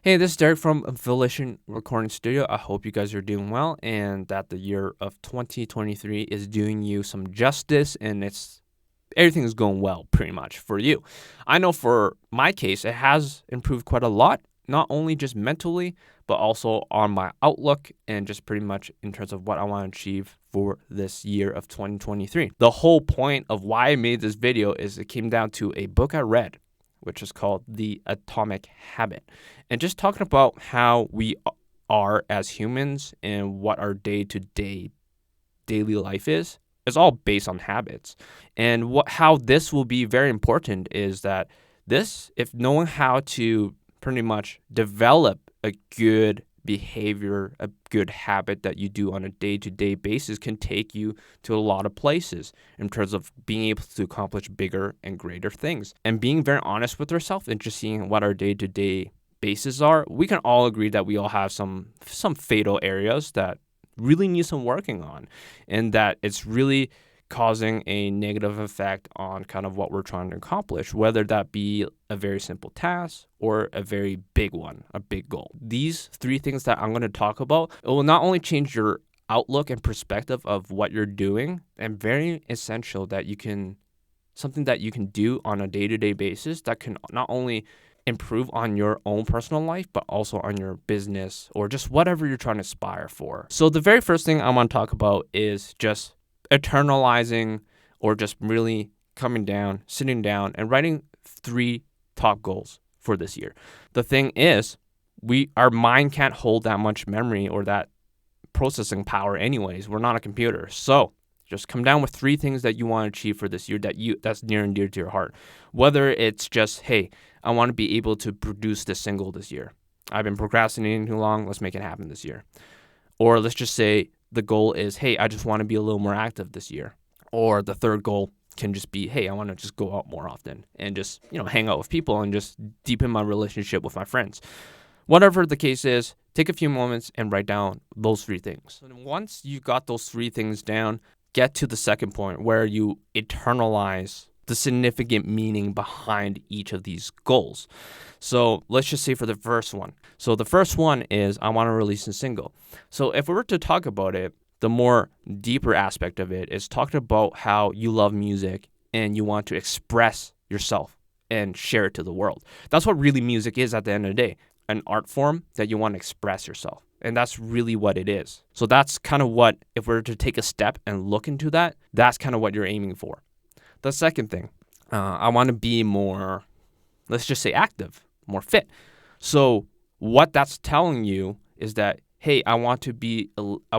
Hey, this is Derek from Volition Recording Studio. I hope you guys are doing well and that the year of 2023 is doing you some justice and everything is going well pretty much for you. I know for my case, it has improved quite a lot, not only just mentally, but also on my outlook and just pretty much in terms of what I want to achieve for this year of 2023. The whole point of why I made this video is it came down to a book I read, which is called The Atomic Habit. And just talking about how we are as humans and what our day-to-day daily life is, it's all based on habits. And how this will be very important is that if knowing how to pretty much develop a good behavior, a good habit that you do on a day-to-day basis can take you to a lot of places in terms of being able to accomplish bigger and greater things. And being very honest with ourselves and just seeing what our day-to-day bases are, we can all agree that we all have some fatal areas that really need some working on, and that it's really causing a negative effect on kind of what we're trying to accomplish, whether that be a very simple task or a very big one, a big goal. These three things that I'm going to talk about, it will not only change your outlook and perspective of what you're doing, and very essential that something that you can do on a day-to-day basis that can not only improve on your own personal life, but also on your business or just whatever you're trying to aspire for. So the very first thing I want to talk about is just eternalizing, or just really coming down, sitting down and writing 3 top goals for this year. The thing is, our mind can't hold that much memory or that processing power anyways. We're not a computer. So just come down with 3 things that you want to achieve for this year that's near and dear to your heart. Whether it's just, hey, I want to be able to produce this single this year. I've been procrastinating too long. Let's make it happen this year. Or let's just say the goal is, hey, I just want to be a little more active this year. Or the third goal can just be, hey, I want to just go out more often and just, hang out with people and just deepen my relationship with my friends. Whatever the case is, take a few moments and write down those 3 things. And once you got those 3 things down, get to the second point where you eternalize the significant meaning behind each of these goals. So let's just say for the first one. So the first one is I want to release a single. So if we were to talk about it, the more deeper aspect of it is talking about how you love music and you want to express yourself and share it to the world. That's what really music is at the end of the day, an art form that you want to express yourself. And that's really what it is. So that's kind of what, if we were to take a step and look into that, that's kind of what you're aiming for. The second thing, I want to be more, let's just say active, more fit. So what that's telling you is that, hey, I want to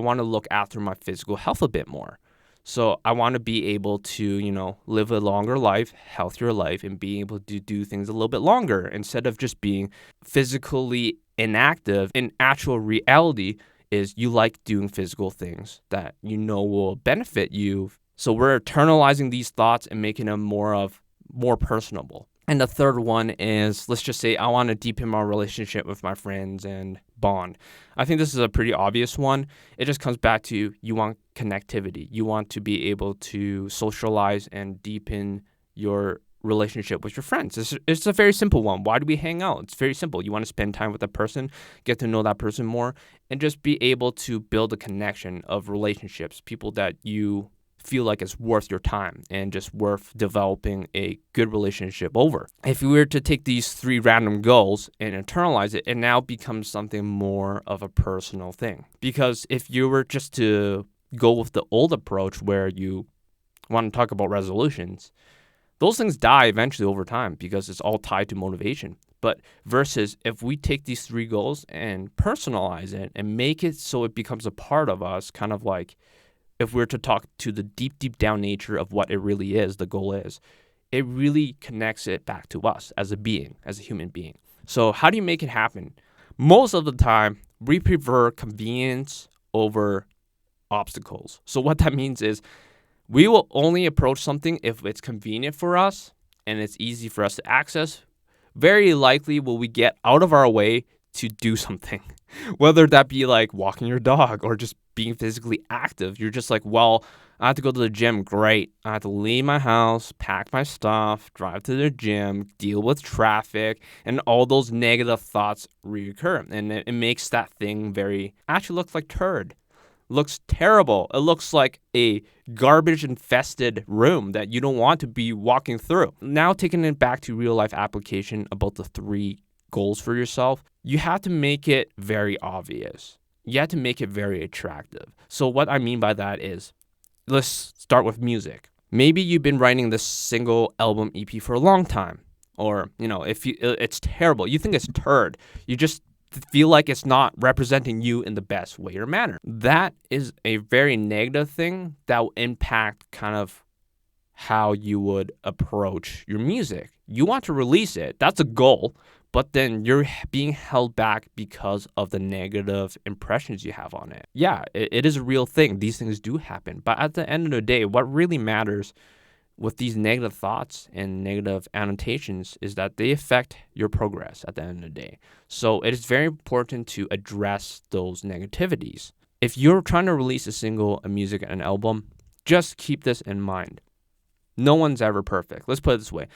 look after my physical health a bit more. So I want to be able to, live a longer life, healthier life, and be able to do things a little bit longer instead of just being physically inactive. In actual reality is you like doing physical things that will benefit you. So we're internalizing these thoughts and making them more personable. And the third one is, let's just say I want to deepen my relationship with my friends and bond. I think this is a pretty obvious one. It just comes back to you want connectivity. You want to be able to socialize and deepen your relationship with your friends. It's a very simple one. Why do we hang out? It's very simple. You want to spend time with a person, get to know that person more, and just be able to build a connection of relationships, people that you feel like it's worth your time and just worth developing a good relationship over. If we were to take these 3 random goals and internalize it, it now becomes something more of a personal thing. Because if you were just to go with the old approach where you want to talk about resolutions, those things die eventually over time because it's all tied to motivation. But versus if we take these 3 goals and personalize it and make it so it becomes a part of us, kind of like if we're to talk to the deep, deep down nature of what it really is, the goal is, it really connects it back to us as a being, as a human being. So how do you make it happen? Most of the time, we prefer convenience over obstacles. So what that means is we will only approach something if it's convenient for us and it's easy for us to access. Very likely will we get out of our way to do something, whether that be like walking your dog or just being physically active. You're just like, well, I have to go to the gym. Great. I have to leave my house, pack my stuff, drive to the gym, deal with traffic, and all those negative thoughts reoccur. And it makes that thing actually looks like turd. Looks terrible. It looks like a garbage infested room that you don't want to be walking through. Now, taking it back to real life application about the 3 goals for yourself, you have to make it very obvious. You have to make it very attractive. So what I mean by that is, let's start with music. Maybe you've been writing this single album EP for a long time, or if it's terrible, you think it's turd, you just feel like it's not representing you in the best way or manner. That is a very negative thing that will impact kind of how you would approach your music. You want to release it, that's a goal, but then you're being held back because of the negative impressions you have on it. Yeah, it is a real thing. These things do happen. But at the end of the day, what really matters with these negative thoughts and negative annotations is that they affect your progress at the end of the day. So it is very important to address those negativities. If you're trying to release a single, a music, an album, just keep this in mind. No one's ever perfect. Let's put it this way.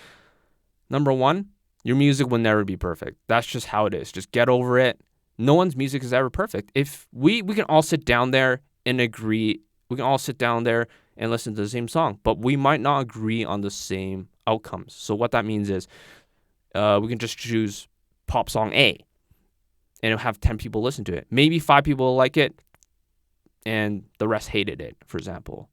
Number 1, your music will never be perfect. That's just how it is. Just get over it. No one's music is ever perfect. If we can all sit down there and agree, we can all sit down there and listen to the same song, but we might not agree on the same outcomes. So what that means is we can just choose pop song A and it'll have 10 people listen to it. Maybe 5 people like it and the rest hated it, for example.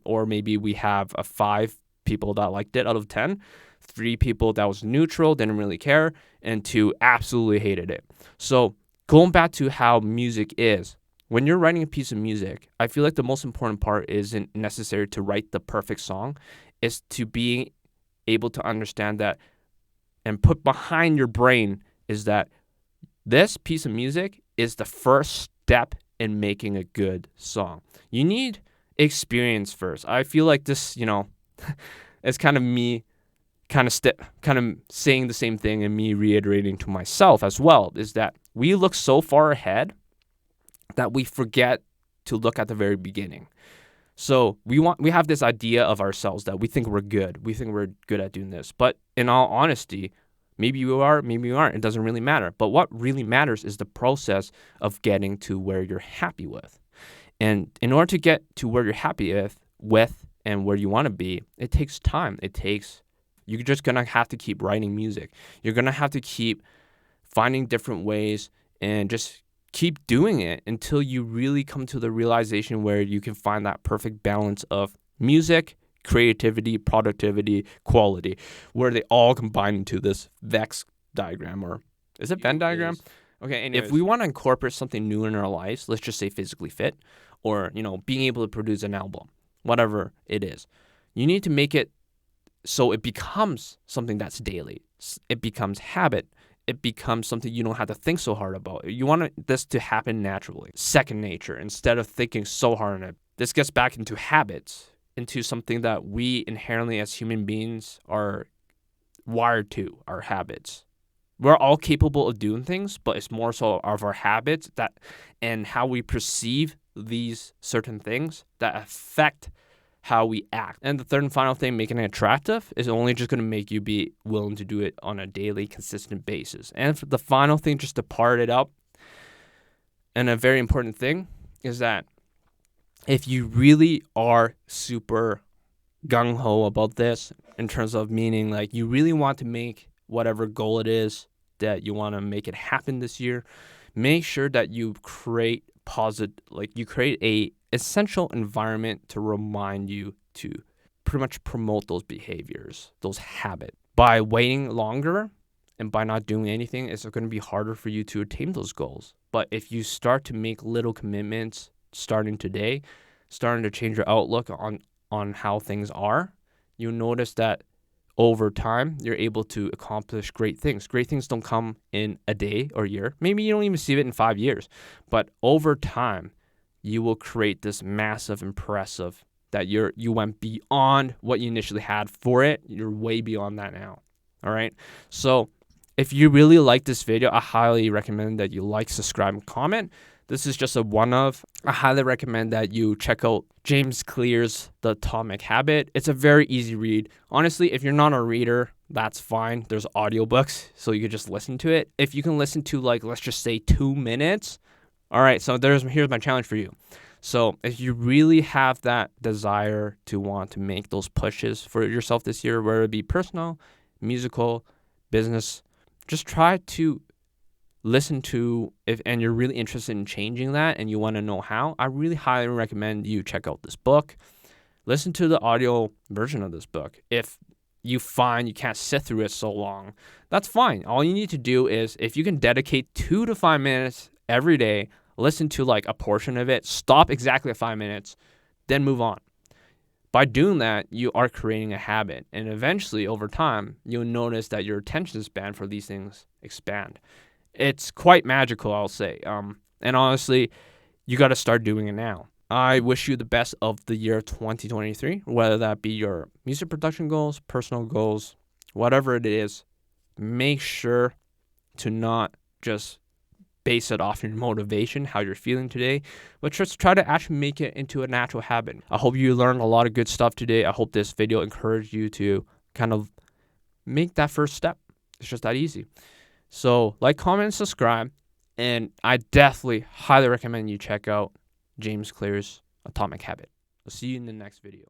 Or maybe we have 5 people that liked it out of 10, 3 people that was neutral, didn't really care, and 2 absolutely hated it. So going back to how music is, when you're writing a piece of music, I feel like the most important part isn't necessary to write the perfect song. It's to be able to understand that and put behind your brain is that this piece of music is the first step in making a good song. You need experience first. I feel like this, it's kind of me kind of saying the same thing and me reiterating to myself as well, is that we look so far ahead that we forget to look at the very beginning. So we have this idea of ourselves that we think we're good. We think we're good at doing this. But in all honesty, maybe you are, maybe you aren't. It doesn't really matter. But what really matters is the process of getting to where you're happy with. And in order to get to where you're happy with and where you want to be, it takes time. You're just going to have to keep writing music. You're going to have to keep finding different ways and just keep doing it until you really come to the realization where you can find that perfect balance of music, creativity, productivity, quality, where they all combine into this Vex diagram, or is it Venn diagram? Okay, and if we want to incorporate something new in our lives, let's just say physically fit, or being able to produce an album, whatever it is, you need to make it so it becomes something that's daily. It becomes habit. It becomes something you don't have to think so hard about. You want this to happen naturally, second nature, instead of thinking so hard on it. This gets back into habits, into something that we inherently as human beings are wired to, our habits. We're all capable of doing things, but it's more so of our habits and how we perceive these certain things that affect how we act. And the third and final thing, making it attractive, is only just going to make you be willing to do it on a daily, consistent basis. And for the final thing, just to part it up, and a very important thing, is that if you really are super gung-ho about this, in terms of meaning like you really want to make whatever goal it is that you want to make it happen this year, make sure that you create a essential environment to remind you to pretty much promote those behaviors, those habits. By waiting longer and by not doing anything, it's going to be harder for you to attain those goals. But if you start to make little commitments starting today, starting to change your outlook on how things are, you'll notice that over time, you're able to accomplish great things. Great things don't come in a day or year. Maybe you don't even see it in 5 years. But over time, you will create this massive, impressive, that you went beyond what you initially had for it. You're way beyond that now. All right. So If you really like this video, I highly recommend that you like, subscribe, and comment. This is just a one-of. I highly recommend that you check out James Clear's The Atomic Habit. It's a very easy read. Honestly, if you're not a reader, that's fine. There's audiobooks, so you could just listen to it. If you can listen to, like, let's just say 2 minutes, all right, so here's my challenge for you. So if you really have that desire to want to make those pushes for yourself this year, whether it be personal, musical, business, just try to listen to, and you're really interested in changing that and you want to know how, I really highly recommend you check out this book. Listen to the audio version of this book. If you find you can't sit through it so long, that's fine. All you need to do is, if you can dedicate 2 to 5 minutes every day, listen to like a portion of it, stop exactly at 5 minutes, then move on. By doing that, you are creating a habit, and eventually over time, you'll notice that your attention span for these things expand. It's quite magical, I'll say. And honestly, you got to start doing it now. I wish you the best of the year 2023, whether that be your music production goals, personal goals, whatever it is. Make sure to not just base it off your motivation, how you're feeling today, but just try to actually make it into a natural habit. I hope you learned a lot of good stuff today. I hope this video encouraged you to kind of make that first step. It's just that easy. So like, comment, and subscribe, and I definitely highly recommend you check out James Clear's Atomic Habit. I'll see you in the next video.